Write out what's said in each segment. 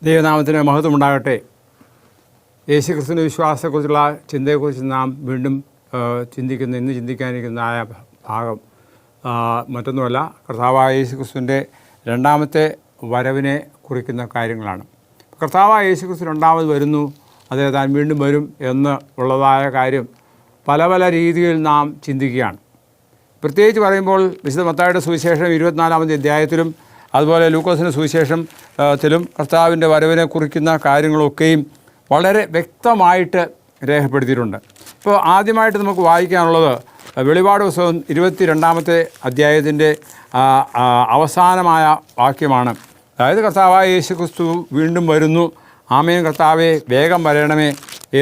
ദൈവനാമത്തിന് മഹത്വമുണ്ടാകട്ടെ. യേശുക്രിസ്തുവിൻ്റെ വിശ്വാസത്തെക്കുറിച്ചുള്ള ചിന്തയെക്കുറിച്ച് നാം വീണ്ടും ഇന്ന് ചിന്തിക്കാനിരിക്കുന്ന ഭാഗം മറ്റൊന്നുമല്ല, കർത്താവായ യേശുക്രിസ്തുവിൻ്റെ രണ്ടാമത്തെ വരവിനെ കുറിക്കുന്ന കാര്യങ്ങളാണ്. കർത്താവായ യേശുക്രിസ്തു രണ്ടാമത് വരുന്നു, അതേ താൻ വീണ്ടും വരും എന്ന് ഉള്ളതായ കാര്യം പല പല രീതിയിൽ നാം ചിന്തിക്കുകയാണ്. പ്രത്യേകിച്ച് പറയുമ്പോൾ വിശുദ്ധ മത്തായിയുടെ സുവിശേഷം 24-ാമത്തെ അധ്യായത്തിലും അതുപോലെ ലൂക്കോസിൻ്റെ സുവിശേഷത്തിലും കർത്താവിൻ്റെ വരവിനെ കുറിക്കുന്ന കാര്യങ്ങളൊക്കെയും വളരെ വ്യക്തമായിട്ട് രേഖപ്പെടുത്തിയിട്ടുണ്ട്. ഇപ്പോൾ ആദ്യമായിട്ട് നമുക്ക് വായിക്കാനുള്ളത് വെളിപാട് പുസ്തകം 22-ാമത്തെ അധ്യായത്തിൻ്റെ അവസാനമായ വാക്യമാണ്. അതായത് കർത്താവായ യേശുക്രിസ്തു വീണ്ടും വരുന്നു, ആമേൻ കർത്താവേ വേഗം വരണമേ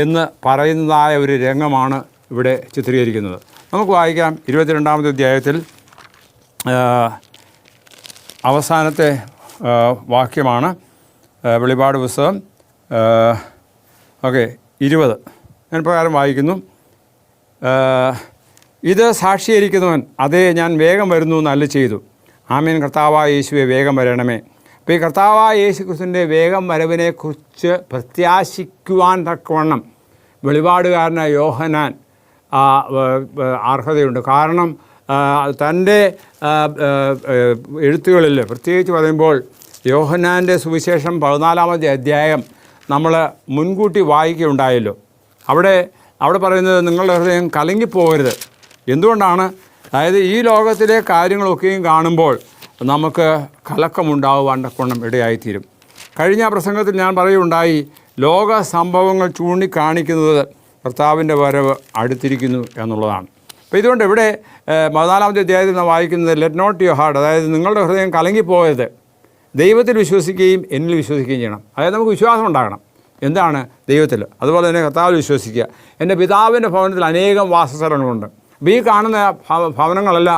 എന്ന് പറയുന്നതായ ഒരു രംഗമാണ് ഇവിടെ ചിത്രീകരിക്കുന്നത്. നമുക്ക് വായിക്കാം. 22-ാമത്തെ അധ്യായത്തിൽ അവസാനത്തെ വാക്യമാണ് വെളിപാട് പുസ്തകം 20. ഞാൻ പ്രകാരം വായിക്കുന്നു. ഇത് സാക്ഷീകരിക്കുന്നവൻ അതേ ഞാൻ വേഗം വരുന്നു എന്നല്ല ചെയ്തു, ആമേൻ കർത്താവായ യേശുവെ വേഗം വരണമേ. അപ്പോൾ ഈ കർത്താവായ യേശു ക്രിസ്തുവിൻ്റെ വേഗം വരവിനെക്കുറിച്ച് പ്രത്യാശിക്കുവാൻ തക്കവണ്ണം വെളിപാടുകാരനായ യോഹന്നാൻ അർഹതയുണ്ട്. കാരണം തൻ്റെ എഴുത്തുകളിൽ പ്രത്യേകിച്ച് പറയുമ്പോൾ യോഹന്നാൻ്റെ സുവിശേഷം 14-ാമത്തെ അധ്യായം നമ്മൾ മുൻകൂട്ടി വായിക്കുകയുണ്ടായല്ലോ. അവിടെ പറയുന്നത് നിങ്ങളുടെ ഹൃദയം കലങ്ങിപ്പോകരുത്. എന്തുകൊണ്ടാണ്? അതായത് ഈ ലോകത്തിലെ കാര്യങ്ങളൊക്കെയും കാണുമ്പോൾ നമുക്ക് കലക്കമുണ്ടാകുവാൻ തക്കവണ്ണം ഇടയായിത്തീരും. കഴിഞ്ഞ പ്രസംഗത്തിൽ ഞാൻ പറയുകയുണ്ടായി, ലോക സംഭവങ്ങൾ ചൂണ്ടിക്കാണിക്കുന്നത് കർത്താവിൻ്റെ വരവ് അടുത്തിരിക്കുന്നു എന്നുള്ളതാണ്. അപ്പോൾ ഇതുകൊണ്ട് ഇവിടെ 14-ാമത്തെ അധ്യായത്തിൽ നാം വായിക്കുന്നത് ലെറ്റ് നോട്ട് യുവർ ഹാർട്ട്, അതായത് നിങ്ങളുടെ ഹൃദയം കലങ്ങിപ്പോകരുത്, ദൈവത്തിൽ വിശ്വസിക്കുകയും എന്നിൽ വിശ്വസിക്കുകയും ചെയ്യണം. അതായത് നമുക്ക് വിശ്വാസം ഉണ്ടാകണം. എന്താണ്? ദൈവത്തിൽ. അതുപോലെ തന്നെ കർത്താവിൽ വിശ്വസിക്കുക. എൻ്റെ പിതാവിൻ്റെ ഭവനത്തിൽ അനേകം വാസസ്ഥലങ്ങളുണ്ട്. അപ്പോൾ ഈ കാണുന്ന ഭവനങ്ങളല്ല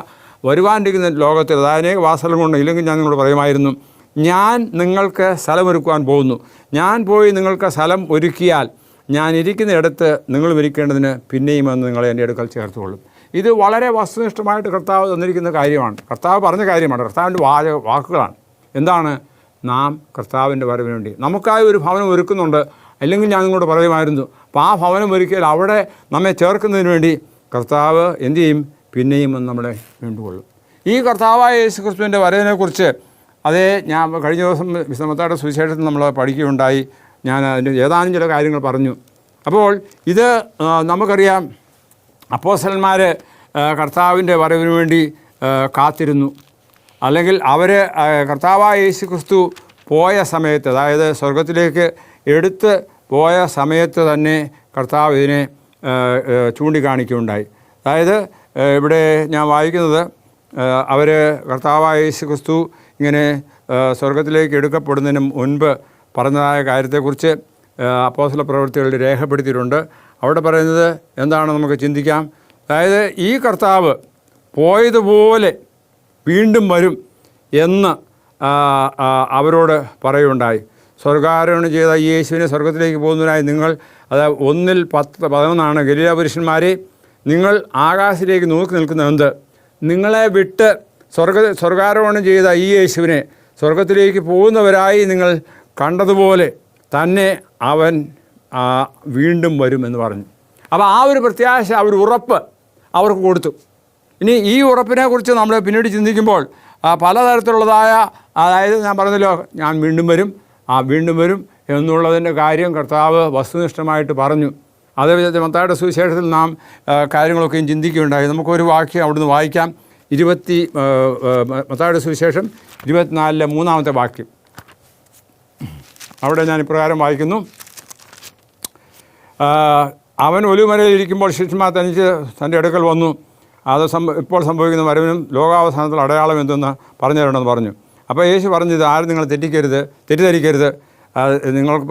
വരുവാനിരിക്കുന്ന ലോകത്തിൽ, അതായത് അനേക വാസസ്ഥലങ്ങളുണ്ട്. ഇല്ലെങ്കിൽ ഞാൻ നിങ്ങളോട് പറയുമായിരുന്നു, ഞാൻ നിങ്ങൾക്ക് സ്ഥലമൊരുക്കുവാൻ പോകുന്നു. ഞാൻ പോയി നിങ്ങൾക്ക് സ്ഥലം ഒരുക്കിയാൽ ഞാൻ ഇരിക്കുന്ന ഇടത്ത് നിങ്ങൾ ഇരിക്കേണ്ടതിന് പിന്നെയും വന്ന് നിങ്ങളെ എൻ്റെ അടുക്കൽ ചേർത്തുകൊള്ളും. ഇത് വളരെ വസ്തുനിഷ്ഠമായിട്ട് കർത്താവ് തന്നിരിക്കുന്ന കാര്യമാണ്. കർത്താവ് പറഞ്ഞ കാര്യമാണ്. കർത്താവിൻ്റെ വാക്കുകളാണ്. എന്താണ്? നാം കർത്താവിൻ്റെ വരവിന് വേണ്ടി നമുക്കായി ഒരു ഭവനം ഒരുക്കുന്നുണ്ട്. അല്ലെങ്കിൽ ഞാൻ നിങ്ങളോട് പറയുമായിരുന്നു, അപ്പോൾ ആ ഭവനം ഒരുക്കിയാൽ അവിടെ നമ്മെ ചേർക്കുന്നതിന് വേണ്ടി കർത്താവ് എന്തു ചെയ്യും? പിന്നെയും വന്ന് നമ്മളെ വീണ്ടുകൊള്ളും. ഈ കർത്താവായ യേശു ക്രിസ്തുവിൻ്റെ വരവിനെക്കുറിച്ച് അതേ ഞാൻ കഴിഞ്ഞ ദിവസം വിശുദ്ധ മത്തായിയുടെ സുവിശേഷത്തിൽ നമ്മൾ പഠിക്കുകയുണ്ടായി. ഞാൻ അതിൻ്റെ ഏതാനും ചില കാര്യങ്ങൾ പറഞ്ഞു. അപ്പോൾ ഇത് നമുക്കറിയാം, അപ്പോസ്തലന്മാർ കർത്താവിൻ്റെ വരവിന് വേണ്ടി കാത്തിരുന്നു. അല്ലെങ്കിൽ അവർ കർത്താവായ യേശു ക്രിസ്തു പോയ സമയത്ത്, അതായത് സ്വർഗത്തിലേക്ക് എടുത്ത് പോയ സമയത്ത് തന്നെ കർത്താവ് ഇതിനെ ചൂണ്ടിക്കാണിക്കുകയുണ്ടായി. അതായത് ഇവിടെ ഞാൻ വായിക്കുന്നത്, അവർ കർത്താവായ യേശു ക്രിസ്തു ഇങ്ങനെ സ്വർഗത്തിലേക്ക് എടുക്കപ്പെടുന്നതിന് മുൻപ് പറഞ്ഞതായ കാര്യത്തെക്കുറിച്ച് അപ്പോസ്തല പ്രവൃത്തികളിൽ രേഖപ്പെടുത്തിയിട്ടുണ്ട്. അവിടെ പറയുന്നത് എന്താണെന്ന് നമുക്ക് ചിന്തിക്കാം. അതായത് ഈ കർത്താവ് പോയതുപോലെ വീണ്ടും വരും എന്ന് അവരോട് പറയുകയുണ്ടായി. സ്വർഗാരോഹണം ചെയ്ത ഈ യേശുവിനെ സ്വർഗത്തിലേക്ക് പോകുന്നതിനായി നിങ്ങൾ, അതായത് 1:11 ഗലീല പുരുഷന്മാരെ, നിങ്ങൾ ആകാശത്തിലേക്ക് നോക്കി നിൽക്കുന്ന എന്ത്? നിങ്ങളെ വിട്ട് സ്വർഗാരോഹണം ചെയ്ത ഈ യേശുവിനെ സ്വർഗത്തിലേക്ക് പോകുന്നവരായി നിങ്ങൾ കണ്ടതുപോലെ തന്നെ അവൻ വീണ്ടും വരുമെന്ന് പറഞ്ഞു. അപ്പോൾ ആ ഒരു പ്രത്യാശ, ആ ഒരു ഉറപ്പ് അവർക്ക് കൊടുത്തു. ഇനി ഈ ഉറപ്പിനെ കുറിച്ച് നമ്മൾ പിന്നീട് ചിന്തിക്കുമ്പോൾ പലതരത്തിലുള്ളതായ, അതായത് ഞാൻ പറഞ്ഞല്ലോ, ഞാൻ വീണ്ടും വരും, വീണ്ടും വരും എന്നുള്ളതിൻ്റെ കാര്യം കർത്താവ് വസ്തുനിഷ്ഠമായിട്ട് പറഞ്ഞു. അതേപോലെ മത്തായിയുടെ സുവിശേഷത്തിൽ നാം കാര്യങ്ങളൊക്കെയും ചിന്തിക്കുകയുണ്ടായി. നമുക്കൊരു വാക്യം അവിടുന്ന് വായിക്കാം. മത്തായിയുടെ സുവിശേഷം 24-ാമത്തെ വാക്യം. അവിടെ ഞാൻ ഇപ്രകാരം വായിക്കുന്നു. അവൻ ഒലിവുമലയിൽ ഇരിക്കുമ്പോൾ ശിഷ്യന്മാർ തൻ്റെ അടുക്കൽ വന്നു, അത് ഇപ്പോൾ സംഭവിക്കുന്ന വരവിനും ലോകാവസാനത്തിൽ അടയാളം എന്തെന്ന് പറഞ്ഞു തരണമെന്ന് പറഞ്ഞു. അപ്പോൾ യേശു പറഞ്ഞത്, ആരും നിങ്ങൾ തെറ്റിദ്ധരിക്കരുത്. നിങ്ങൾക്ക്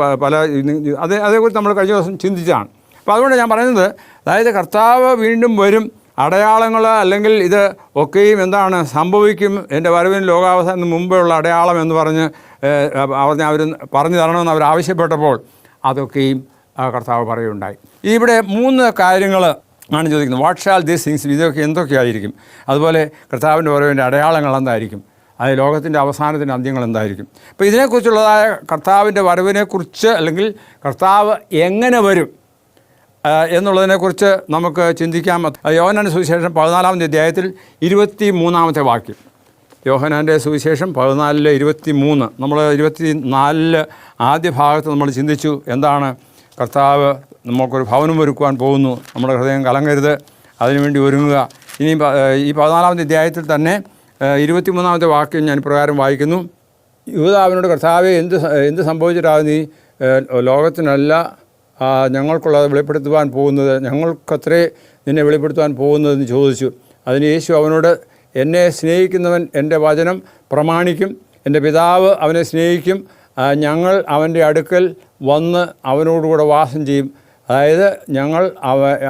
അതേക്കുറിച്ച് നമ്മൾ കഴിഞ്ഞ ദിവസം ചിന്തിച്ചതാണ്. അപ്പോൾ അതുകൊണ്ട് ഞാൻ പറയുന്നത്, അതായത് കർത്താവ് വീണ്ടും വരും, അടയാളങ്ങൾ അല്ലെങ്കിൽ ഇത് ഒക്കെയും എന്താണ് സംഭവിക്കും, എൻ്റെ വരവിന് ലോകാവസാനത്തിന് മുമ്പുള്ള അടയാളം എന്ന് പറഞ്ഞ് അവർ പറഞ്ഞു തരണമെന്ന് അവർ ആവശ്യപ്പെട്ടപ്പോൾ അതൊക്കെയും കർത്താവ് പറയുകയുണ്ടായി. ഇവിടെ 3 കാര്യങ്ങൾ ആണ് ചോദിക്കുന്നത്. വാട്ട് ഷാൽ ദീസ് തിങ്സ്, ഇതൊക്കെ എന്തൊക്കെയായിരിക്കും? അതുപോലെ കർത്താവിൻ്റെ വരവിൻ്റെ അടയാളങ്ങൾ എന്തായിരിക്കും? അത് ലോകത്തിൻ്റെ അവസാനത്തിൻ്റെ അന്ത്യങ്ങൾ എന്തായിരിക്കും. അപ്പോൾ ഇതിനെക്കുറിച്ചുള്ളതായ കർത്താവിൻ്റെ വരവിനെക്കുറിച്ച് അല്ലെങ്കിൽ കർത്താവ് എങ്ങനെ വരും എന്നുള്ളതിനെക്കുറിച്ച് നമുക്ക് ചിന്തിക്കാം. യോഹന്നാൻ്റെ സുവിശേഷം 14-ാമത്തെ അധ്യായത്തിൽ 23-ാമത്തെ വാക്യം. യോഹന്നാൻ്റെ സുവിശേഷം 14:23. നമ്മൾ 24 ആദ്യ ഭാഗത്ത് നമ്മൾ ചിന്തിച്ചു എന്താണ് കർത്താവ് നമുക്കൊരു ഭവനം ഒരുക്കുവാൻ പോകുന്നു, നമ്മുടെ ഹൃദയം കലങ്ങരുത്, അതിനുവേണ്ടി ഒരുങ്ങുക. ഇനി ഈ 14-ാമത്തെ അധ്യായത്തിൽ തന്നെ 23-ാമത്തെ വാക്യം ഞാൻ പ്രകാരം വായിക്കുന്നു. യൂദാവിനോട് കർത്താവെ എന്ത് സംഭവിച്ചിട്ടാണ് നീ ലോകത്തിനല്ല ഞങ്ങൾക്കുള്ളത് വെളിപ്പെടുത്തുവാൻ പോകുന്നത്, ഞങ്ങൾക്കത്രേ നിന്നെ വെളിപ്പെടുത്തുവാൻ പോകുന്നതെന്ന് ചോദിച്ചു. അതിന് യേശു അവനോട്, എന്നെ സ്നേഹിക്കുന്നവൻ എൻ്റെ വചനം പ്രമാണിക്കും, എൻ്റെ പിതാവ് അവനെ സ്നേഹിക്കും, ഞങ്ങൾ അവൻ്റെ അടുക്കൽ വന്ന് അവനോടുകൂടെ വാസം ചെയ്യും. അതായത് ഞങ്ങൾ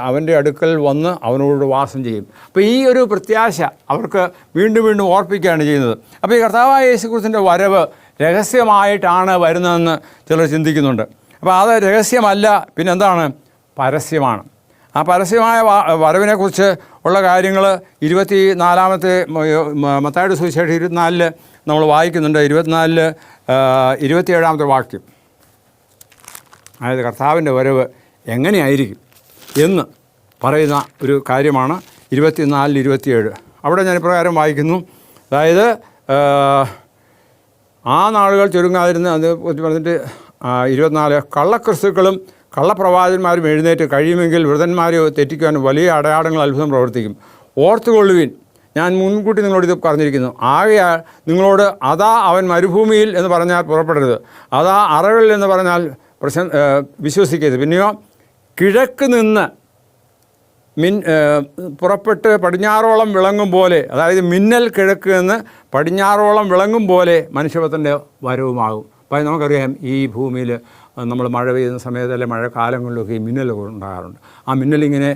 അവൻ്റെ അടുക്കൽ വന്ന് അവനോട് വാസം ചെയ്യും. അപ്പോൾ ഈ ഒരു പ്രത്യാശ അവർക്ക് വീണ്ടും വീണ്ടും ഓർപ്പിക്കുകയാണ് ചെയ്യുന്നത്. അപ്പോൾ ഈ കർത്താവായ യേശുക്രിസ്തുവിൻ്റെ വരവ് രഹസ്യമായിട്ടാണ് വരുന്നതെന്ന് ചിലർ ചിന്തിക്കുന്നുണ്ട്. അപ്പോൾ അത് രഹസ്യമല്ല, പിന്നെന്താണ്, പരസ്യമാണ്. ആ പരസ്യമായ വരവിനെക്കുറിച്ച് ഉള്ള കാര്യങ്ങൾ 24-ാമത്തെ മത്തായിയുടെ സുവിശേഷം 24 നമ്മൾ വായിക്കുന്നുണ്ട്. 24 27-ാമത്തെ വാക്യം. അതായത് കർത്താവിൻ്റെ വരവ് എങ്ങനെയായിരിക്കും എന്ന് പറയുന്ന ഒരു കാര്യമാണ് 24-27. അവിടെ ഞാൻ ഇപ്രകാരം വായിക്കുന്നു. അതായത് ആ നാളുകൾ ചുരുങ്ങാതിരുന്ന് അത് പറഞ്ഞിട്ട് 24 കള്ളക്രിസ്തുക്കളും കള്ളപ്രവാചകന്മാരും എഴുന്നേറ്റ് കഴിയുമെങ്കിൽ വൃതന്മാരെ തെറ്റിക്കുവാൻ വലിയ അടയാളങ്ങൾ അത്ഭുതം പ്രവർത്തിക്കും. ഓർത്തുകൊള്ളുവിൻ, ഞാൻ മുൻകൂട്ടി നിങ്ങളോട് ഇത് പറഞ്ഞിരിക്കുന്നു. ആകയാൽ നിങ്ങളോട് അതാ അവൻ മരുഭൂമിയിൽ എന്ന് പറഞ്ഞാൽ പുറപ്പെടരുത്, അതാ അറകളിൽ എന്ന് പറഞ്ഞാൽ വിശ്വസിക്കരുത്. പിന്നെയോ കിഴക്ക് നിന്ന് പുറപ്പെട്ട് പടിഞ്ഞാറോളം വിളങ്ങും പോലെ, അതായത് മിന്നൽ കിഴക്ക് നിന്ന് പടിഞ്ഞാറോളം വിളങ്ങും പോലെ മനുഷ്യപുത്രൻ്റെ വരവുമാകും. അപ്പോൾ നമുക്കറിയാം ഈ ഭൂമിയിൽ നമ്മൾ മഴ പെയ്യുന്ന സമയത്ത് അല്ലെങ്കിൽ മഴക്കാലങ്ങളിലൊക്കെ ഈ മിന്നലൊക്കെ ഉണ്ടാകാറുണ്ട്. ആ മിന്നലിങ്ങനെ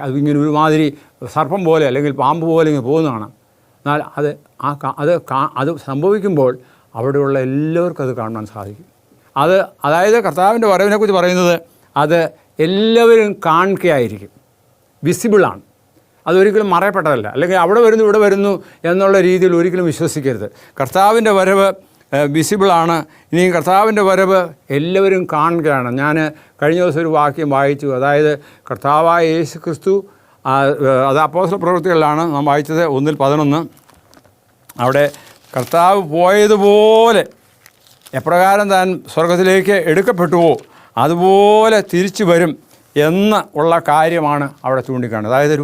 അതിങ്ങനെ ഒരുമാതിരി സർപ്പം പോലെ അല്ലെങ്കിൽ പാമ്പ് പോലെ ഇങ്ങനെ പോകുന്നതാണ്. എന്നാൽ അത് സംഭവിക്കുമ്പോൾ അവിടെയുള്ള എല്ലാവർക്കും അത് കാണാൻ സാധിക്കും. അതായത് കർത്താവിൻ്റെ വരവിനെക്കുറിച്ച് പറയുന്നത് അത് എല്ലാവരും കാണുകയായിരിക്കും, വിസിബിളാണ്. അതൊരിക്കലും മറയപ്പെട്ടതല്ല. അല്ലെങ്കിൽ അവിടെ വരുന്നു ഇവിടെ വരുന്നു എന്നുള്ള രീതിയിൽ ഒരിക്കലും വിശ്വസിക്കരുത്. കർത്താവിൻ്റെ വരവ് വിസിബിളാണ്. ഇനിയും കർത്താവിൻ്റെ വരവ് എല്ലാവരും കാണുകയാണ്. ഞാൻ കഴിഞ്ഞ ദിവസം ഒരു വാക്യം വായിച്ചു. അതായത് കർത്താവായ യേശു ക്രിസ്തു, അത് അപ്പോസ്തല പ്രവൃത്തികളിലാണ് നാം വായിച്ചത് 1:11. അവിടെ കർത്താവ് പോയതുപോലെ എപ്രകാരം താൻ സ്വർഗത്തിലേക്ക് എടുക്കപ്പെട്ടുവോ അതുപോലെ തിരിച്ചു വരും എന്ന് ഉള്ള കാര്യമാണ് അവിടെ ചൂണ്ടിക്കാണുന്നത്. അതായത്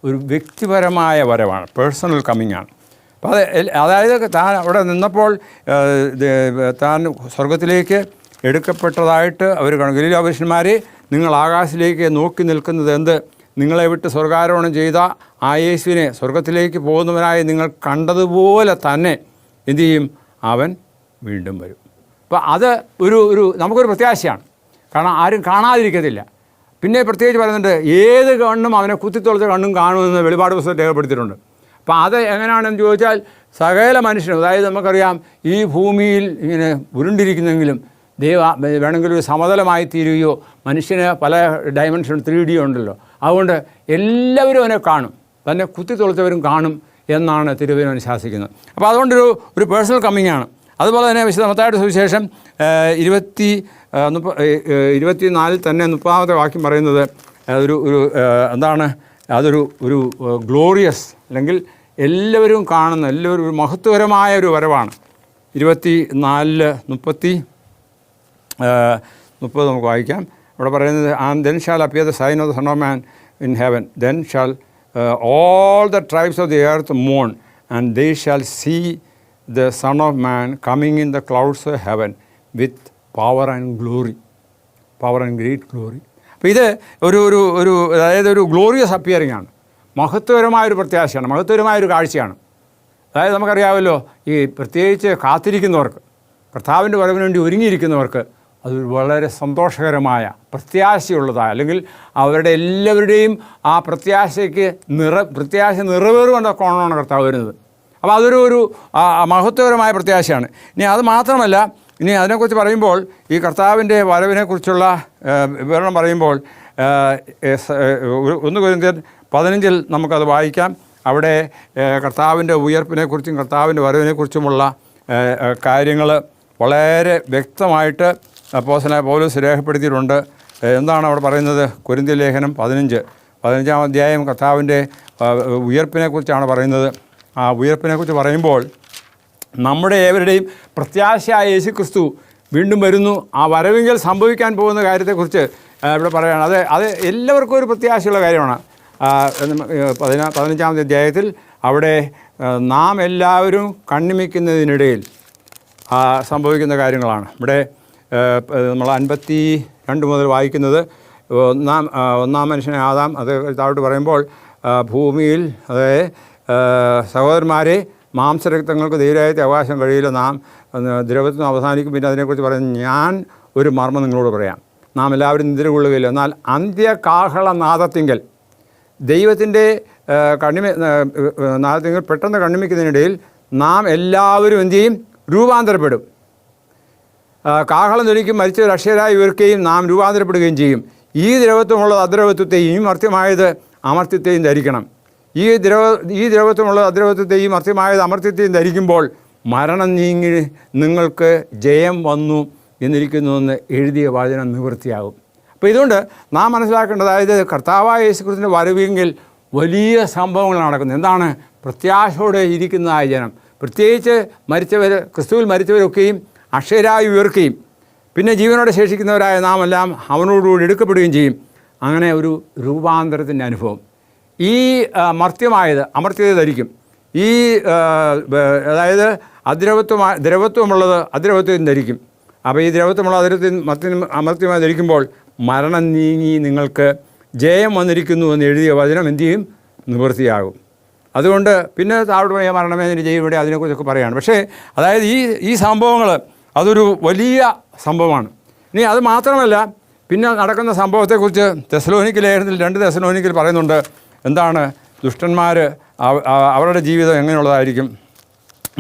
ഒരു വ്യക്തിപരമായ വരവാണ്, പേഴ്സണൽ കമ്മിങ് ആണ്. അപ്പോൾ അതായത് താൻ അവിടെ നിന്നപ്പോൾ താൻ സ്വർഗത്തിലേക്ക് എടുക്കപ്പെട്ടതായിട്ട് അവർ കാണും. ഗലീല പുരുഷന്മാരെ, നിങ്ങൾ ആകാശത്തിലേക്ക് നോക്കി നിൽക്കുന്നത് എന്ത്? നിങ്ങളെ വിട്ട് സ്വർഗാരോഹണം ചെയ്ത ആ യേശുവിനെ സ്വർഗത്തിലേക്ക് പോകുന്നവനായി നിങ്ങൾ കണ്ടതുപോലെ തന്നെ എന്തു ചെയ്യും? അവൻ വീണ്ടും വരും. അപ്പോൾ അത് നമുക്കൊരു പ്രത്യാശയാണ്. കാരണം ആരും കാണാതിരിക്കത്തില്ല. പിന്നെ പ്രത്യേകിച്ച് പറയുന്നുണ്ട്, ഏത് കണ്ണും അവനെ കുത്തിത്തൊളിച്ച കണ്ണും കാണുമെന്ന് വെളിപാട് പുസ്തകം രേഖപ്പെടുത്തിയിട്ടുണ്ട്. അപ്പോൾ അത് എങ്ങനെയാണെന്ന് ചോദിച്ചാൽ സകല മനുഷ്യനും, അതായത് നമുക്കറിയാം ഈ ഭൂമിയിൽ ഇങ്ങനെ ഉരുണ്ടിരിക്കുന്നെങ്കിലും വേണമെങ്കിൽ ഒരു സമതലമായി തീരുകയോ, മനുഷ്യന് പല ഡയമെൻഷൻ 3D ഉണ്ടല്ലോ, അതുകൊണ്ട് എല്ലാവരും അവനെ കാണും, തന്നെ കുത്തിത്തൊളിച്ചവരും കാണും എന്നാണ് തിരുവചനം അനുശാസിക്കുന്നത്. അപ്പോൾ അതുകൊണ്ടൊരു പേഴ്സണൽ കമ്മിങ് ആണ്. അതുപോലെ തന്നെ വിശുദ്ധ മത്തായിയുടെ സുവിശേഷം 24 തന്നെ 30-ാമത്തെ വാക്യം പറയുന്നത് എന്താണ്? അതൊരു ഗ്ലോറിയസ്, അല്ലെങ്കിൽ എല്ലാവരും കാണുന്ന, എല്ലാവരും ഒരു മഹത്വകരമായ ഒരു വരവാണ്. 24:30 നമുക്ക് വായിക്കാം. അവിടെ പറയുന്നത്, and then shall appear the sign of the son of man in heaven, then shall all the tribes of the earth mourn, and they shall see the Son of Man coming in the clouds of heaven with power and glory, power and great glory. അപ്പോൾ ഇത് അതായത് ഒരു glorious appearing ആണ്, മഹത്വകരമായൊരു പ്രത്യാശയാണ്, മഹത്വകരമായൊരു കാഴ്ചയാണ്. അതായത് നമുക്കറിയാമല്ലോ, ഈ പ്രത്യേകിച്ച് കാത്തിരിക്കുന്നവർക്ക്, കർത്താവിൻ്റെ വരവിന് വേണ്ടി ഒരുങ്ങിയിരിക്കുന്നവർക്ക് അതൊരു വളരെ സന്തോഷകരമായ പ്രത്യാശയുള്ളതായ, അല്ലെങ്കിൽ അവരുടെ എല്ലാവരുടെയും ആ പ്രത്യാശ നിറവേറുകൊണ്ടൊക്കെയാണ് കർത്താവ് വരുന്നത്. അപ്പോൾ അതൊരു മഹത്വകരമായ പ്രത്യാശയാണ്. ഇനി അത് മാത്രമല്ല, ഇനി അതിനെക്കുറിച്ച് പറയുമ്പോൾ, ഈ കർത്താവിൻ്റെ വരവിനെക്കുറിച്ചുള്ള വിവരണം പറയുമ്പോൾ 1 കൊരിന്ത്യർ 15 നമുക്കത് വായിക്കാം. അവിടെ കർത്താവിൻ്റെ ഉയർപ്പിനെക്കുറിച്ചും കർത്താവിൻ്റെ വരവിനെക്കുറിച്ചുമുള്ള കാര്യങ്ങൾ വളരെ വ്യക്തമായിട്ട് അപ്പോസ്തലനായ പൗലോസ് രേഖപ്പെടുത്തിയിട്ടുണ്ട്. എന്താണ് അവിടെ പറയുന്നത്? കൊരിന്ത്യർ ലേഖനം 15-ാം അധ്യായം കർത്താവിൻ്റെ ഉയർപ്പിനെക്കുറിച്ചാണ് പറയുന്നത്. ആ ഉയർപ്പിനെക്കുറിച്ച് പറയുമ്പോൾ നമ്മുടെ ഏവരുടെയും പ്രത്യാശയായ യേശുക്രിസ്തു വീണ്ടും വരുന്നു. ആ വരവെങ്കിൽ സംഭവിക്കാൻ പോകുന്ന കാര്യത്തെക്കുറിച്ച് ഇവിടെ പറയുകയാണ്. അത് എല്ലാവർക്കും ഒരു പ്രത്യാശയുള്ള കാര്യമാണ്. 15-ാമത്തെ അധ്യായത്തിൽ അവിടെ നാം എല്ലാവരും കണ്ണിമിക്കുന്നതിനിടയിൽ സംഭവിക്കുന്ന കാര്യങ്ങളാണ്. ഇവിടെ നമ്മൾ 52 മുതൽ വായിക്കുന്നത് ഒന്നാം മനുഷ്യനെ ആദാം അത് താഴോട്ട് പറയുമ്പോൾ ഭൂമിയിൽ അതായത് സഹോദരന്മാരെ മാംസരക്തങ്ങൾക്ക് ധീരമായിട്ട് അവകാശം കഴിയില്ല, നാം ദ്രവത്വം അവസാനിക്കും. പിന്നെ അതിനെക്കുറിച്ച് പറയുന്നത് ഞാൻ ഒരു മർമ്മം നിങ്ങളോട് പറയാം, നാം എല്ലാവരും നിദ്ര കൊള്ളുകയില്ല, എന്നാൽ അന്ത്യകാഹളനാദത്തിങ്കൽ ദൈവത്തിൻ്റെ നാദത്തിങ്കൽ പെട്ടെന്ന് കണ്ണിമിക്കുന്നതിനിടയിൽ നാം എല്ലാവരും എന്തു ചെയ്യും? രൂപാന്തരപ്പെടും. കാഹളം ധരിക്കും, മരിച്ചവർ അക്ഷയരായി ഉയർക്കുകയും നാം രൂപാന്തരപ്പെടുകയും ചെയ്യും. ഈ ദ്രവത്വമുള്ളത് അദ്രവത്വത്തെയും മർത്യമായത് അമർത്യത്തെയും ധരിക്കണം. ഈ ദ്രവത്വമുള്ളത് അദ്രവത്വത്തെയും മർത്യമായത് അമർത്യത്തെയും ധരിക്കുമ്പോൾ മരണം നീങ്ങി നിങ്ങൾക്ക് ജയം വന്നു എന്നിരിക്കുന്നുവെന്ന് എഴുതിയ വചനം നിവൃത്തിയാകും. അപ്പോൾ ഇതുകൊണ്ട് നാം മനസ്സിലാക്കേണ്ടത്, അതായത് കർത്താവായ യേശുക്രിസ്തുവിൻ്റെ വരവെങ്കിൽ വലിയ സംഭവങ്ങൾ നടക്കുന്നു. എന്താണ്? പ്രത്യാശയോടെ ഇരിക്കുന്നതായ ജനം, പ്രത്യേകിച്ച് മരിച്ചവർ, ക്രിസ്തുവിൽ മരിച്ചവരൊക്കെയും അക്ഷയരായി ഉയർക്കുകയും പിന്നെ ജീവനോടെ ശേഷിക്കുന്നവരായ നാം എല്ലാം അവനോടുകൂടി എടുക്കപ്പെടുകയും ചെയ്യും. അങ്ങനെ ഒരു രൂപാന്തരത്തിൻ്റെ അനുഭവം. ഈ മർത്യമായത് അമർത്യത ധരിക്കും. ഈ അതായത് ദ്രവത്വമുള്ളത് അദ്രവത്വം ധരിക്കും. അപ്പോൾ ഈ ദ്രവത്വമുള്ള അമർത്യമായി ധരിക്കുമ്പോൾ മരണം നീങ്ങി നിങ്ങൾക്ക് ജയം വന്നിരിക്കുന്നു എന്ന് എഴുതിയ വചനം എന്തു ചെയ്യും? നിവൃത്തിയാകും. അതുകൊണ്ട് പിന്നെ താഴോട്ട് മരണമേ നിന്റെ ജയം ഇവിടെ അതിനെക്കുറിച്ചൊക്കെ പറയുകയാണ്. പക്ഷേ അതായത് ഈ സംഭവങ്ങൾ അതൊരു വലിയ സംഭവമാണ്. ഇനി അത് മാത്രമല്ല, പിന്നെ നടക്കുന്ന സംഭവത്തെക്കുറിച്ച് തെസ്സലോനിക്ക ലേഖനത്തിൽ 2 തെസ്സലോനിക്കയിൽ പറയുന്നുണ്ട്. എന്താണ്? ദുഷ്ടന്മാർ അവരുടെ ജീവിതം എങ്ങനെയുള്ളതായിരിക്കും?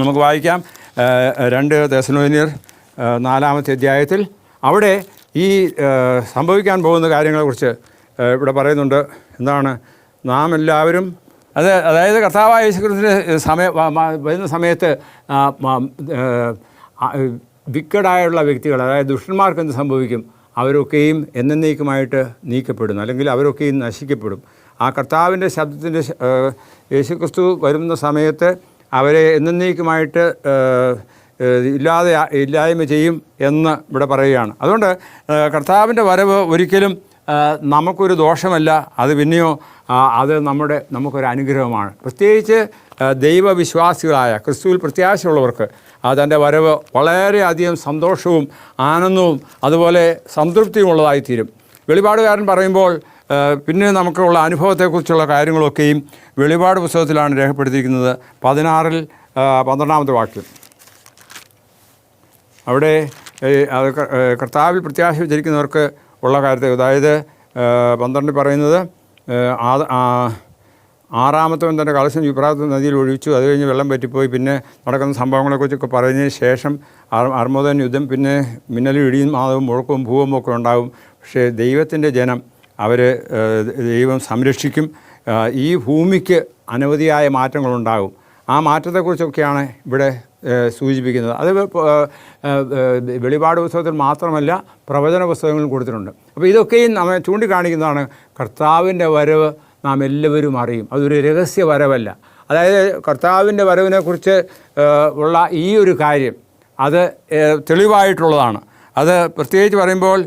നമുക്ക് വായിക്കാം. 2 തെസ്സലോനിയർ 4-ാമത്തെ അധ്യായത്തിൽ അവിടെ ഈ സംഭവിക്കാൻ പോകുന്ന കാര്യങ്ങളെക്കുറിച്ച് ഇവിടെ പറയുന്നുണ്ട്. എന്താണ്? നാം എല്ലാവരും അതായത് കർത്താവായ യേശുക്രിസ്തുവിൻ്റെ വരുന്ന സമയത്ത് വിക്കഡായുള്ള വ്യക്തികൾ, അതായത് ദുഷ്ടന്മാർക്ക് എന്ത് സംഭവിക്കും? അവരൊക്കെയും എന്നേക്കുമായിട്ട് നീക്കപ്പെടുന്നു, അല്ലെങ്കിൽ അവരൊക്കെയും നശിക്കപ്പെടും. ആ കർത്താവിൻ്റെ ശബ്ദത്തിൻ്റെ യേശുക്രിസ്തു വരുന്ന സമയത്ത് അവരെ എന്നേക്കുമായിട്ട് ഇല്ലായ്മ ചെയ്യും എന്ന് ഇവിടെ പറയുകയാണ്. അതുകൊണ്ട് കർത്താവിൻ്റെ വരവ് ഒരിക്കലും നമുക്കൊരു ദോഷമല്ല, അത് പിന്നെയോ അത് നമുക്കൊരു അനുഗ്രഹമാണ്. പ്രത്യേകിച്ച് ദൈവവിശ്വാസികളായ ക്രിസ്തുവിൽ പ്രത്യാശയുള്ളവർക്ക് തൻ്റെ വരവ് വളരെയധികം സന്തോഷവും ആനന്ദവും അതുപോലെ സംതൃപ്തിയുമുള്ളതായിത്തീരും. വെളിപാടുകാരൻ പറയുമ്പോൾ പിന്നെ നമുക്കുള്ള അനുഭവത്തെക്കുറിച്ചുള്ള കാര്യങ്ങളൊക്കെയും വെളിപാട് പുസ്തകത്തിലാണ് രേഖപ്പെടുത്തിയിരിക്കുന്നത്. 16-12 വാക്യം. അവിടെ കർത്താവിൽ പ്രത്യാശ വെച്ചിരിക്കുന്നവർക്ക് ഉള്ള കാര്യത്തെ, അതായത് 12 പറയുന്നത്, 6-ാമത്തവൻ തൻ്റെ കലശം യുപ്രാത്ത് നദിയിൽ ഒഴിച്ചു, അത് കഴിഞ്ഞ് വെള്ളം പറ്റിപ്പോയി. പിന്നെ നടക്കുന്ന സംഭവങ്ങളെക്കുറിച്ചൊക്കെ പറഞ്ഞതിന് ശേഷം അർമ്മോദൻ യുദ്ധം, പിന്നെ മിന്നലും ഇടിയും മാതവും മുഴക്കവും ഭൂകമ്പവും ഒക്കെ ഉണ്ടാകും. പക്ഷേ ദൈവത്തിൻ്റെ ജനം ദൈവം സംരക്ഷിക്കും. ഈ ഭൂമിക്ക് അനവധിയായ മാറ്റങ്ങളുണ്ടാകും. ആ മാറ്റത്തെക്കുറിച്ചൊക്കെയാണ് ഇവിടെ സൂചിപ്പിക്കുന്നത്. അത് വെളിപാട് പുസ്തകത്തിൽ മാത്രമല്ല, പ്രവചന പുസ്തകങ്ങളിൽ കൊടുത്തിട്ടുണ്ട്. അപ്പോൾ ഇതൊക്കെയും നമ്മെ ചൂണ്ടിക്കാണിക്കുന്നതാണ് കർത്താവിൻ്റെ വരവ് നാം എല്ലാവരും അറിയും. അതൊരു രഹസ്യ വരവല്ല. അതായത് കർത്താവിൻ്റെ വരവിനെക്കുറിച്ച് ഉള്ള ഈ ഒരു കാര്യം അത് തെളിവായിട്ടുള്ളതാണ്. അത് പ്രത്യേകിച്ച് പറയുമ്പോൾ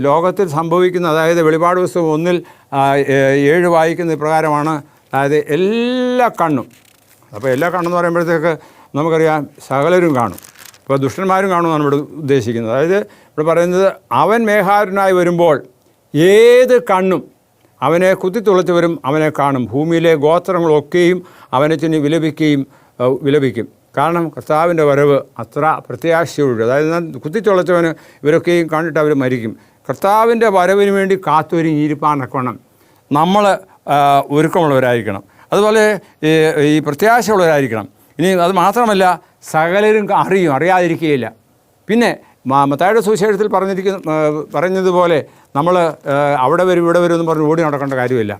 ലോകത്തിൽ സംഭവിക്കുന്ന, അതായത് വെളിപാട് പുസ്തകം 1-7 വായിക്കുന്ന പ്രകാരമാണ്. അതായത് എല്ലാ കണ്ണും, അപ്പോൾ എല്ലാ കണ്ണെന്ന് പറയുമ്പോഴത്തേക്ക് നമുക്കറിയാം സകലരും കാണും. ഇപ്പോൾ ദുഷ്ടന്മാരും കാണുമെന്നാണ് ഇവിടെ ഉദ്ദേശിക്കുന്നത്. അതായത് ഇവിടെ പറയുന്നത്, അവൻ മേഘാരനായി വരുമ്പോൾ ഏത് കണ്ണും അവനെ കുത്തിത്തുളച്ചവരും അവനെ കാണും. ഭൂമിയിലെ ഗോത്രങ്ങളൊക്കെയും അവനെ ചെന്ന് വിലപിക്കും. കാരണം കർത്താവിൻ്റെ വരവ് അത്ര പ്രത്യാശയോട്, അതായത് കുത്തിത്തുളച്ചവന് ഇവരൊക്കെയും കണ്ടിട്ട് അവർ മരിക്കും. കർത്താവിൻ്റെ വരവിന് വേണ്ടി കാത്തൊരുങ്ങിയിരിപ്പാനൊക്കണം നമ്മൾ ഒരുക്കമുള്ളവരായിരിക്കണം. അതുപോലെ ഈ പ്രത്യാശയുള്ളവരായിരിക്കണം. ഇനി അത് മാത്രമല്ല, സകലരും അറിയാതിരിക്കുകയില്ല. പിന്നെ മത്തായിയുടെ സുവിശേഷത്തിൽ പറഞ്ഞതുപോലെ നമ്മൾ അവിടെ വരും ഇവിടെ വരും എന്ന് പറഞ്ഞ് ഓടി നടക്കേണ്ട കാര്യമില്ല.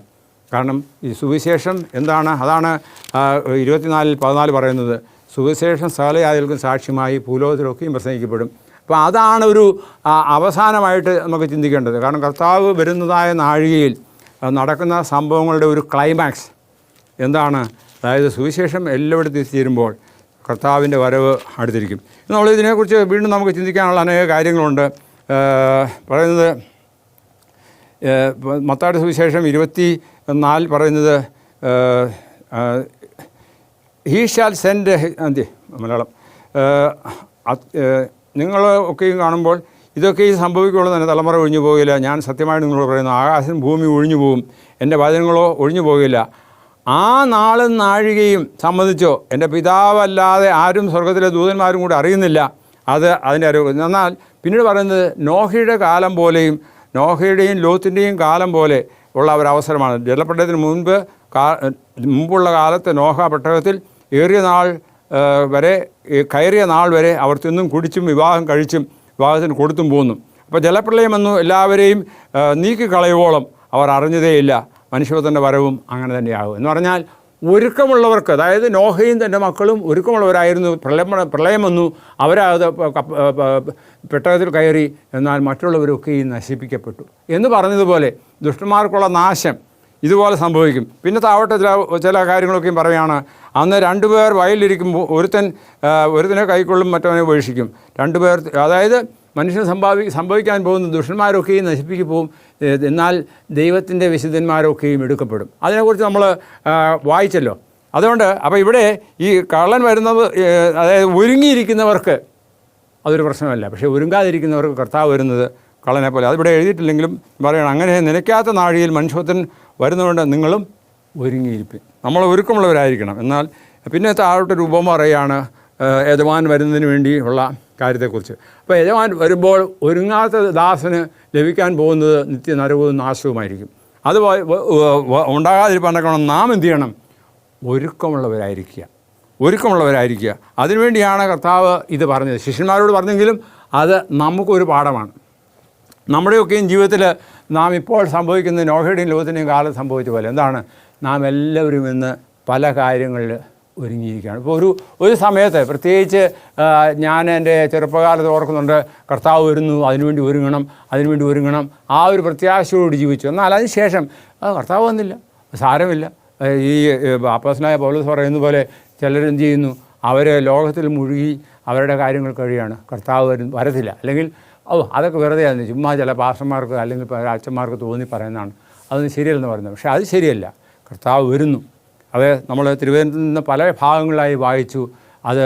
കാരണം ഈ സുവിശേഷം എന്താണ്? അതാണ് 24:14 പറയുന്നത്, സുവിശേഷം സകല ജാതികൾക്കും സാക്ഷ്യമായി ഭൂലോകത്തിലൊക്കെയും പ്രസംഗിക്കപ്പെടും. അപ്പോൾ അതാണ് ഒരു അവസാനമായിട്ട് നമുക്ക് ചിന്തിക്കേണ്ടത്. കാരണം കർത്താവ് വരുന്നതായ നാഴികയിൽ നടക്കുന്ന സംഭവങ്ങളുടെ ഒരു ക്ലൈമാക്സ് എന്താണ്? അതായത് സുവിശേഷം എല്ലായിടത്തും എത്തിച്ചേരുമ്പോൾ കർത്താവിൻ്റെ വരവ് അടുത്തിരിക്കും. നമ്മൾ ഇതിനെക്കുറിച്ച് വീണ്ടും നമുക്ക് ചിന്തിക്കാനുള്ള അനേക കാര്യങ്ങളുണ്ട്. പറയുന്നത് മത്തായിയുടെ സുവിശേഷം 24 പറയുന്നത്, ഹീ ഷാൽ സെൻഡ് മലയാളം നിങ്ങൾ ഒക്കെയും കാണുമ്പോൾ ഇതൊക്കെയും സംഭവിക്കുള്ളൂ തന്നെ, തലമുറ ഒഴിഞ്ഞു പോകില്ല. ഞാൻ സത്യമായിട്ട് നിങ്ങളോട് പറയുന്നു, ആകാശം ഭൂമി ഒഴിഞ്ഞു പോകും, എൻ്റെ വചനങ്ങളോ ഒഴിഞ്ഞു പോകില്ല. ആ നാളും നാഴികയും സംബന്ധിച്ചോ എൻ്റെ പിതാവല്ലാതെ ആരും സ്വർഗത്തിലെ ദൂതന്മാരും കൂടി അറിയുന്നില്ല. അതിൻ്റെ അറിവ്. എന്നാൽ പിന്നീട് പറയുന്നത് നോഹയുടെ കാലം പോലെയും നോഹയുടെയും ലോത്തിൻ്റെയും കാലം പോലെ ഉള്ള ഒരവസരമാണ്. ജലപ്രളയത്തിന് മുമ്പുള്ള കാലത്ത് നോഹ പെട്ടകത്തിൽ ഏറിയ നാൾ വരെ കയറിയ നാൾ വരെ അവർ തിന്നും കുടിച്ചും വിവാഹം കഴിച്ചും വിവാഹത്തിന് കൊടുത്തും പോന്നു. അപ്പോൾ ജലപ്രളയം വന്നു എല്ലാവരെയും നീക്കിക്കളയുവോളം അവർ അറിഞ്ഞതേയില്ല. മനുഷ്യപുത്രൻ്റെ വരവും അങ്ങനെ തന്നെയാകും. എന്ന് പറഞ്ഞാൽ ഒരുക്കമുള്ളവർക്ക്, അതായത് നോഹയും തൻ്റെ മക്കളും ഒരുക്കമുള്ളവരായിരുന്നു. പ്രളയം വന്നു, അവരത് പെട്ടകത്തിൽ കയറി. എന്നാൽ മറ്റുള്ളവരൊക്കെയും നശിപ്പിക്കപ്പെട്ടു എന്ന് പറഞ്ഞതുപോലെ ദുഷ്ടന്മാർക്കുള്ള നാശം ഇതുപോലെ സംഭവിക്കും. പിന്നെ താവട്ടെ ചില കാര്യങ്ങളൊക്കെയും പറയുകയാണ്. അന്ന് 2 പേർ വയലിലിരിക്കുമ്പോൾ ഒരുത്തനെ കൈക്കൊള്ളും, മറ്റവനെ ഉപേക്ഷിക്കും. 2 പേർ, അതായത് മനുഷ്യൻ സംഭവിക്കാൻ പോകുന്ന ദുഷ്ടന്മാരൊക്കെയും നശിപ്പിച്ചു പോകും. എന്നാൽ ദൈവത്തിൻ്റെ വിശുദ്ധന്മാരൊക്കെയും എടുക്കപ്പെടും. അതിനെക്കുറിച്ച് നമ്മൾ വായിച്ചല്ലോ. അതുകൊണ്ട് അപ്പോൾ ഇവിടെ ഈ കള്ളൻ വരുന്നത്, അതായത് ഒരുങ്ങിയിരിക്കുന്നവർക്ക് അതൊരു പ്രശ്നമല്ല. പക്ഷേ ഒരുങ്ങാതിരിക്കുന്നവർക്ക് കർത്താവ് വരുന്നത് കള്ളനെ പോലെ. അതിവിടെ എഴുതിയിട്ടില്ലെങ്കിലും പറയണം, അങ്ങനെ നിലയ്ക്കാത്ത നാഴികയിൽ മനുഷ്യത്വൻ വരുന്നതുകൊണ്ട് നിങ്ങളും ഒരുങ്ങിയിരിക്കും. നമ്മൾ ഒരുക്കമുള്ളവരായിരിക്കണം. എന്നാൽ പിന്നെ താഴോട്ടൊരു ഉപമ പറയുകയാണ് യജമാൻ വരുന്നതിന് വേണ്ടിയുള്ള കാര്യത്തെക്കുറിച്ച്. അപ്പോൾ യജമാൻ വരുമ്പോൾ ഒരുങ്ങാത്ത ദാസന് ലഭിക്കാൻ പോകുന്നത് നിത്യനരകവും നാശവുമായിരിക്കും. അത് ഉണ്ടാകാതിരിക്കാൻ നാം എന്ത് ചെയ്യണം? ഒരുക്കമുള്ളവരായിരിക്കുക. അതിനുവേണ്ടിയാണ് കർത്താവ് ഇത് പറഞ്ഞത്. ശിഷ്യന്മാരോട് പറഞ്ഞെങ്കിലും അത് നമുക്കൊരു പാഠമാണ്. നമ്മുടെയൊക്കെയും ജീവിതത്തിൽ നാം ഇപ്പോൾ സംഭവിക്കുന്ന നോഹയുടെയും ലോകത്തിൻ്റെയും കാലം സംഭവിച്ച പോലെ എന്താണ്? നാം എല്ലാവരും ഇന്ന് പല കാര്യങ്ങളിൽ ഒരുങ്ങിയിരിക്കുകയാണ്. ഇപ്പോൾ ഒരു സമയത്ത് പ്രത്യേകിച്ച് ഞാൻ എൻ്റെ ചെറുപ്പകാലത്ത് ഓർക്കുന്നുണ്ട്, കർത്താവ് വരുന്നു, അതിനുവേണ്ടി ഒരുങ്ങണം, ആ ഒരു പ്രത്യാശയോട് ജീവിച്ചു. എന്നാൽ അതിന് ശേഷം കർത്താവ് വന്നില്ല, സാരമില്ല. ഈ അപ്പോസ്തലനായ പൗലോസ് പറയുന്ന പോലെ ചിലരെന്ത് ചെയ്യുന്നു? അവർ ലോകത്തിൽ മുഴുകി അവരുടെ കാര്യങ്ങൾ കഴിയാണ്. കർത്താവ് വരത്തില്ല, അല്ലെങ്കിൽ അതൊക്കെ വെറുതെയാണ്, ചുമ്മാ ചില പാസ്റ്റർമാർക്ക് അല്ലെങ്കിൽ അച്ഛന്മാർക്ക് തോന്നി പറയുന്നതാണ്, അതൊന്നും ശരിയല്ലെന്ന് പറയുന്നത്. പക്ഷേ അത് ശരിയല്ല. കർത്താവ് വരുന്നു. അത് നമ്മൾ തിരുവനന്തപുരത്ത് നിന്ന് പല ഭാഗങ്ങളായി വായിച്ചു. അത്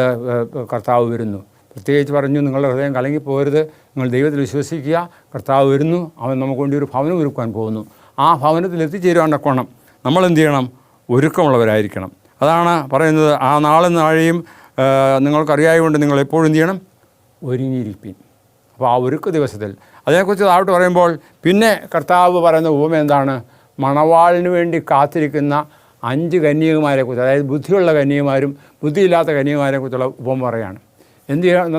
കർത്താവ് വരുന്നു. പ്രത്യേകിച്ച് പറഞ്ഞു, നിങ്ങളുടെ ഹൃദയം കലങ്ങിപ്പോകരുത്, നിങ്ങൾ ദൈവത്തിൽ വിശ്വസിക്കുക, കർത്താവ് വരുന്നു, അവൻ നമുക്ക് വേണ്ടി ഒരു ഭവനം ഒരുക്കാൻ പോകുന്നു. ആ ഭവനത്തിൽ എത്തിച്ചേരുവാനൊക്കണം നമ്മളെന്ത് ചെയ്യണം? ഒരുക്കമുള്ളവരായിരിക്കണം. അതാണ് പറയുന്നത്, ആ നാളും നാഴെയും നിങ്ങൾക്കറിയായതുകൊണ്ട് നിങ്ങൾ എപ്പോഴും എന്ത് ചെയ്യണം? ഒരുങ്ങിയിരിപ്പീൻ. അപ്പോൾ ആ ഒരുക്ക ദിവസത്തിൽ അതിനെക്കുറിച്ച് താഴോട്ട് പറയുമ്പോൾ പിന്നെ കർത്താവ് പറയുന്ന ഉപമ എന്താണ്? മണവാളിന് വേണ്ടി കാത്തിരിക്കുന്ന 5 കന്യകമാരെക്കുറിച്ച്, അതായത് ബുദ്ധിയുള്ള കന്യകമാരും ബുദ്ധിയില്ലാത്ത കന്യകമാരെക്കുറിച്ചുള്ള ഉപമ പറയുകയാണ്.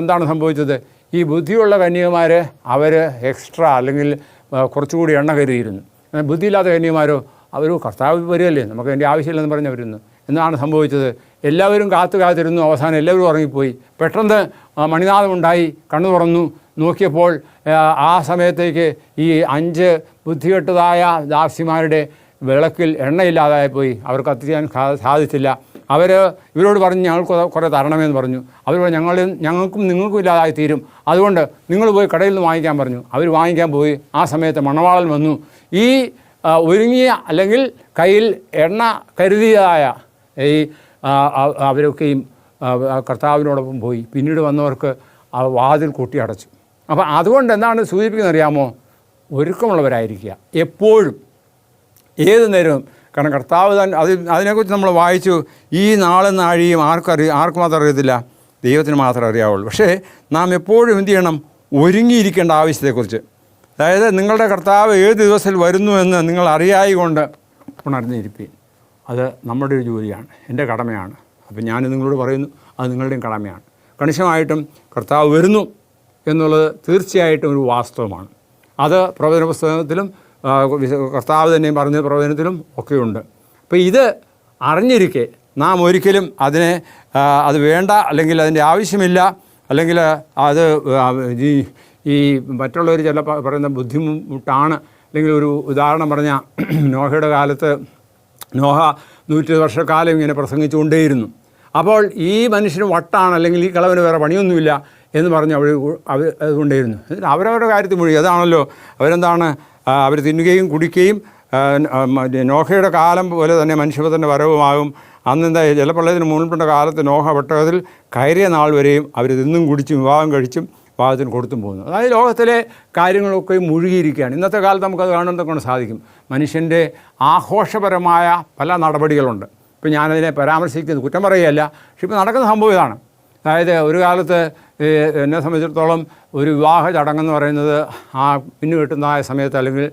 എന്താണ് സംഭവിച്ചത്? ഈ ബുദ്ധിയുള്ള കന്യകമാർ അവർ എക്സ്ട്രാ അല്ലെങ്കിൽ കുറച്ചുകൂടി എണ്ണ കരുതിയിരുന്നു. ബുദ്ധിയില്ലാത്ത കന്യകമാരോ അവർ കർത്താവ് വരികയല്ലേ, നമുക്ക് അതിൻ്റെ ആവശ്യമില്ലെന്ന് പറഞ്ഞവരുന്നു. എന്താണ് സംഭവിച്ചത്? എല്ലാവരും കാത്തിരുന്നു. അവസാനം എല്ലാവരും ഉറങ്ങിപ്പോയി. പെട്ടെന്ന് മണിനാഥമുണ്ടായി, കണ്ണു തുറന്നു നോക്കിയപ്പോൾ ആ സമയത്തേക്ക് ഈ 5 ബുദ്ധികെട്ടതായ ദാസിമാരുടെ വിളക്കിൽ എണ്ണയില്ലാതായിപ്പോയി. അവർക്ക് കത്തിക്കാൻ സാധിച്ചില്ല. ഇവരോട് പറഞ്ഞു, ഞങ്ങൾക്ക് കുറേ തരണമെന്ന് പറഞ്ഞു. അവർ ഞങ്ങൾക്കും നിങ്ങൾക്കും ഇല്ലാതായി തീരും, അതുകൊണ്ട് നിങ്ങൾ പോയി കടയിൽ നിന്ന് വാങ്ങിക്കാൻ പറഞ്ഞു. അവർ വാങ്ങിക്കാൻ പോയി. ആ സമയത്ത് മണവാളൻ വന്നു. ഈ ഒരുങ്ങിയ അല്ലെങ്കിൽ കയ്യിൽ എണ്ണ കരുതിയതായ ഈ അവരൊക്കെയും കർത്താവിനോടൊപ്പം പോയി. പിന്നീട് വന്നവർക്ക് വാതിൽ കൂട്ടി അടച്ചു. അപ്പോൾ അതുകൊണ്ട് എന്താണ് സൂചിപ്പിക്കുന്നത് അറിയാമോ? ഒരുക്കമുള്ളവരായിരിക്കുക എപ്പോഴും, ഏത് നേരവും. കാരണം കർത്താവ് അതിനെക്കുറിച്ച് നമ്മൾ വായിച്ചു. ഈ നാളും നാഴിയും ആർക്ക് മാത്രം അറിയത്തില്ല? ദൈവത്തിന് മാത്രമേ അറിയാവുള്ളൂ. പക്ഷേ നാം എപ്പോഴും എന്ത് ചെയ്യണം? ഒരുങ്ങിയിരിക്കേണ്ട ആവശ്യത്തെക്കുറിച്ച്. അതായത് നിങ്ങളുടെ കർത്താവ് ഏത് ദിവസത്തിൽ വരുന്നുവെന്ന് നിങ്ങൾ അറിയായിക്കൊണ്ട് ഉണർന്നിരിപ്പീൻ. അത് നമ്മുടെ ഒരു ജോലിയാണ്, എൻ്റെ കടമയാണ്. അപ്പം ഞാൻ നിങ്ങളോട് പറയുന്നു, അത് നിങ്ങളുടെയും കടമയാണ്. കണിശമായിട്ടും കർത്താവ് വരുന്നു എന്നുള്ളത് തീർച്ചയായിട്ടും ഒരു വാസ്തവമാണ്. അത് പ്രവചന പുസ്തകത്തിലും കർത്താവ് തന്നെയും പറഞ്ഞ പ്രവചനത്തിലും ഒക്കെയുണ്ട്. അപ്പോൾ ഇത് അറിഞ്ഞിരിക്കെ നാം ഒരിക്കലും അതിനെ അത് വേണ്ട, അല്ലെങ്കിൽ അതിൻ്റെ ആവശ്യമില്ല, അല്ലെങ്കിൽ അത് ഈ മറ്റുള്ളവർ ചില പറയുന്ന ബുദ്ധിമുട്ടാണ്. അല്ലെങ്കിൽ ഒരു ഉദാഹരണം പറഞ്ഞാൽ, നോഹയുടെ കാലത്ത് നോഹ 120 വർഷക്കാലം ഇങ്ങനെ പ്രസംഗിച്ചുകൊണ്ടേയിരുന്നു. അപ്പോൾ ഈ മനുഷ്യന് വട്ടാണ്, അല്ലെങ്കിൽ ഈ കളവന് വേറെ പണിയൊന്നുമില്ല എന്ന് പറഞ്ഞ് അവർ അതുകൊണ്ടേയിരുന്നു. അവരവരുടെ കാര്യത്തിൽ മുഴുകി. അതാണല്ലോ അവരെന്താണ്, അവർ തിന്നുകയും കുടിക്കുകയും നോഹയുടെ കാലം പോലെ തന്നെ മനുഷ്യപുത്രൻ്റെ വരവുമാകും. അന്നെന്താ, ജലപ്രളയത്തിന് മുൻപുള്ള കാലത്ത് നോഹ പെട്ടകത്തിൽ കയറിയ നാൾ വരെയും അവർ തിന്നും കുടിച്ചും വിവാഹം കഴിച്ചും വിവാഹത്തിന് കൊടുത്തും പോകുന്നു. അതായത് ലോകത്തിലെ കാര്യങ്ങളൊക്കെ മുഴുകിയിരിക്കുകയാണ്. ഇന്നത്തെ കാലത്ത് നമുക്കത് കാണുന്നതൊക്കെ സാധിക്കും. മനുഷ്യൻ്റെ ആഘോഷപരമായ പല നടപടികളുണ്ട്. ഇപ്പോൾ ഞാനതിനെ പരാമർശിക്കുന്നത് കുറ്റം പറയുകയല്ല, പക്ഷെ ഇപ്പോൾ നടക്കുന്ന സംഭവം ഇതാണ്. അതായത് ഒരു കാലത്ത് എന്നെ സംബന്ധിച്ചിടത്തോളം ഒരു വിവാഹ ചടങ്ങെന്ന് പറയുന്നത് പിന്നു കിട്ടുന്നതായ സമയത്ത്, അല്ലെങ്കിൽ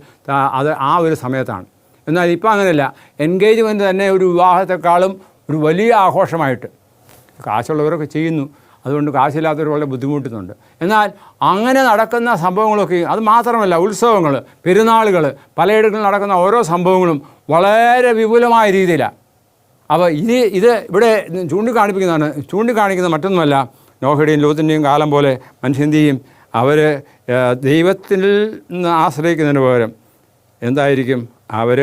അത് ഒരു സമയത്താണ്. എന്നാൽ ഇപ്പോൾ അങ്ങനെയല്ല. എൻഗേജ്മെൻറ്റ് തന്നെ ഒരു വിവാഹത്തെക്കാളും ഒരു വലിയ ആഘോഷമായിട്ട് കാശുള്ളവരൊക്കെ ചെയ്യുന്നു. അതുകൊണ്ട് കാശില്ലാത്തവർ വളരെ ബുദ്ധിമുട്ടുന്നുണ്ട്. എന്നാൽ അങ്ങനെ നടക്കുന്ന സംഭവങ്ങളൊക്കെ, അത് മാത്രമല്ല, ഉത്സവങ്ങൾ, പെരുന്നാളുകൾ, പലയിടങ്ങളിൽ നടക്കുന്ന ഓരോ സംഭവങ്ങളും വളരെ വിപുലമായ രീതിയിലാണ്. അപ്പോൾ ഇത് ഇവിടെ ചൂണ്ടിക്കാണിക്കുന്ന മറ്റൊന്നുമല്ല, നോഹയുടെയും ലോത്തിൻ്റെയും കാലം പോലെ മനുഷ്യൻ്റെയും അവർ ദൈവത്തിൽ നിന്ന് ആശ്രയിക്കുന്നതിന് പകരം എന്തായിരിക്കും, അവർ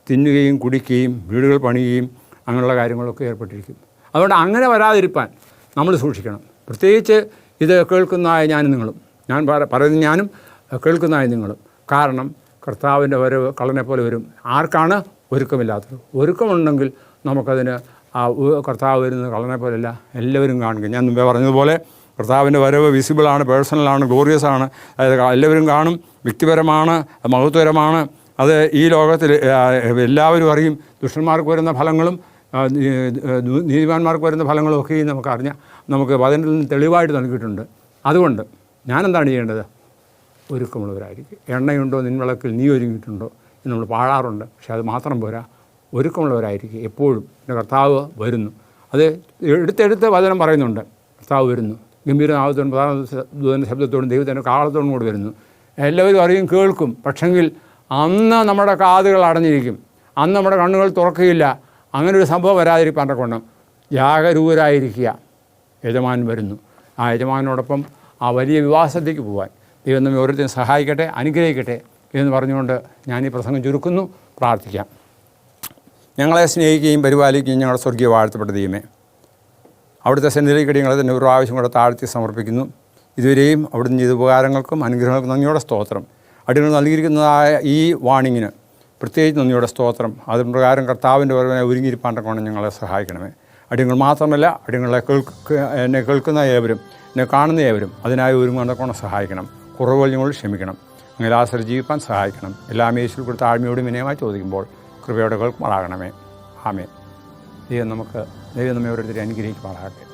തിന്നുകയും കുടിക്കുകയും വീടുകൾ പണിയുകയും അങ്ങനെയുള്ള കാര്യങ്ങളൊക്കെ ഏർപ്പെട്ടിരിക്കും. അതുകൊണ്ട് അങ്ങനെ വരാതിരിക്കാൻ നമ്മൾ സൂക്ഷിക്കണം. പ്രത്യേകിച്ച് ഇത് കേൾക്കുന്നതായ ഞാനും നിങ്ങളും, ഞാൻ പറയുന്ന ഞാനും കേൾക്കുന്നതായ നിങ്ങളും. കാരണം കർത്താവിൻ്റെ വരവ് കള്ളനെ പോലെ വരും. ആർക്കാണ് ഒരുക്കമില്ലാത്തത്? ഒരുക്കമുണ്ടെങ്കിൽ നമുക്കതിന് കർത്താവ് വരുന്നത് കള്ളനെ പോലെയല്ല, എല്ലാവരും കാണുക. ഞാൻ മുമ്പേ പറഞ്ഞതുപോലെ കർത്താവിൻ്റെ വരവ് വിസിബിളാണ്, പേഴ്സണലാണ്, ഗ്ലോറിയസ് ആണ്. അതായത് എല്ലാവരും കാണും, വ്യക്തിപരമാണ്, മഹത്വപരമാണ്. അത് ഈ ലോകത്തിൽ എല്ലാവരും അറിയും. ദുഷ്ടന്മാർക്ക് വരുന്ന ഫലങ്ങളും നീതിമാന്മാർക്ക് വരുന്ന ഫലങ്ങളും ഒക്കെ നമുക്ക് വചനത്തിൽ നിന്ന് തെളിവായിട്ട് നൽകിയിട്ടുണ്ട്. അതുകൊണ്ട് ഞാനെന്താണ് ചെയ്യേണ്ടത്? ഒരുക്കമുള്ളവരായിരിക്കും. എണ്ണയുണ്ടോ നിൻ വിളക്കിൽ, നീ ഒരുങ്ങിയിട്ടുണ്ടോ എന്ന് നമ്മൾ പാടാറുണ്ട്. പക്ഷെ അത് മാത്രം പോരാ, ഒരുക്കമുള്ളവരായിരിക്കും എപ്പോഴും. എൻ്റെ കർത്താവ് വരുന്നു. അത് എടുത്തെടുത്ത് വചനം പറയുന്നുണ്ട്. കർത്താവ് വരുന്നു, ഗംഭീരനാമത്തോടും പ്രധാന ദൂതൻ്റെ ശബ്ദത്തോടും ദൈവത്തിൻ്റെ കാളത്തോടും കൂടി വരുന്നു. എല്ലാവരും അറിയും, കേൾക്കും. പക്ഷെങ്കിൽ അന്ന് നമ്മുടെ കാതുകൾ അടഞ്ഞിരിക്കും, അന്ന് നമ്മുടെ കണ്ണുകൾ തുറക്കുകയില്ല. അങ്ങനെ ഒരു സംഭവം വരാതിരിക്കാൻ കൊണ്ടും ജാഗരൂകരായിരിക്കുക. യജമാനൻ വരുന്നു. ആ യജമാനോടൊപ്പം ആ വലിയ വിവാസത്തേക്ക് പോകാൻ ദൈവം നമ്മെ ഓരോരുത്തരും സഹായിക്കട്ടെ, അനുഗ്രഹിക്കട്ടെ എന്ന് പറഞ്ഞുകൊണ്ട് ഞാൻ ഈ പ്രസംഗം ചുരുക്കുന്നു. പ്രാർത്ഥിക്കാം. ഞങ്ങളെ സ്നേഹിക്കുകയും പരിപാലിക്കുകയും ഞങ്ങളുടെ സ്വർഗീയ വാഴ്ത്തപ്പെട്ട ദൈവമേ, അവിടുത്തെ സന്നിധിയിലേക്ക് ഞങ്ങളെ തന്നെ ഒരു പ്രാവശ്യം കൂടെ താഴ്ത്തി സമർപ്പിക്കുന്നു. ഇതുവരെയും അവിടുന്ന് ചെയ്ത ഉപകാരങ്ങൾക്കും അനുഗ്രഹങ്ങൾക്കും നന്ദിയോടെ സ്തോത്രം. അടിയങ്ങൾ നൽകിയിരിക്കുന്നതായ ഈ വാണിങ്ങിന് പ്രത്യേകിച്ച് നന്ദിയോടെ സ്തോത്രം. അതിന് പ്രകാരം കർത്താവിൻ്റെ വരവിനെ ഒരുങ്ങിയിരിപ്പാണ്ടൊക്കെ ഞങ്ങളെ സഹായിക്കണമേ. അടിയങ്ങൾ മാത്രമല്ല, അടിയങ്ങളെ എന്നെ കേൾക്കുന്ന ഏവരും, എന്നെ കാണുന്ന ഏവരും അതിനായി ഒരുങ്ങാണ്ടൊക്കെ സഹായിക്കണം. കുറവുകൾ ഞങ്ങൾ ക്ഷമിക്കണം. അങ്ങനെ ആശ്രയം ജീവിക്കാൻ സഹായിക്കണം. എല്ലാം യേശുവിൽ കൊടുത്ത താഴ്മയോടും വിനയമായി ചോദിക്കുമ്പോൾ കൃപയോടെ കേൾക്കുമാറാകണമേ. ആമേൻ. ദൈവം നമ്മെ ഓരോരുത്തരെ അനുഗ്രഹിക്കുമാറാകട്ടെ.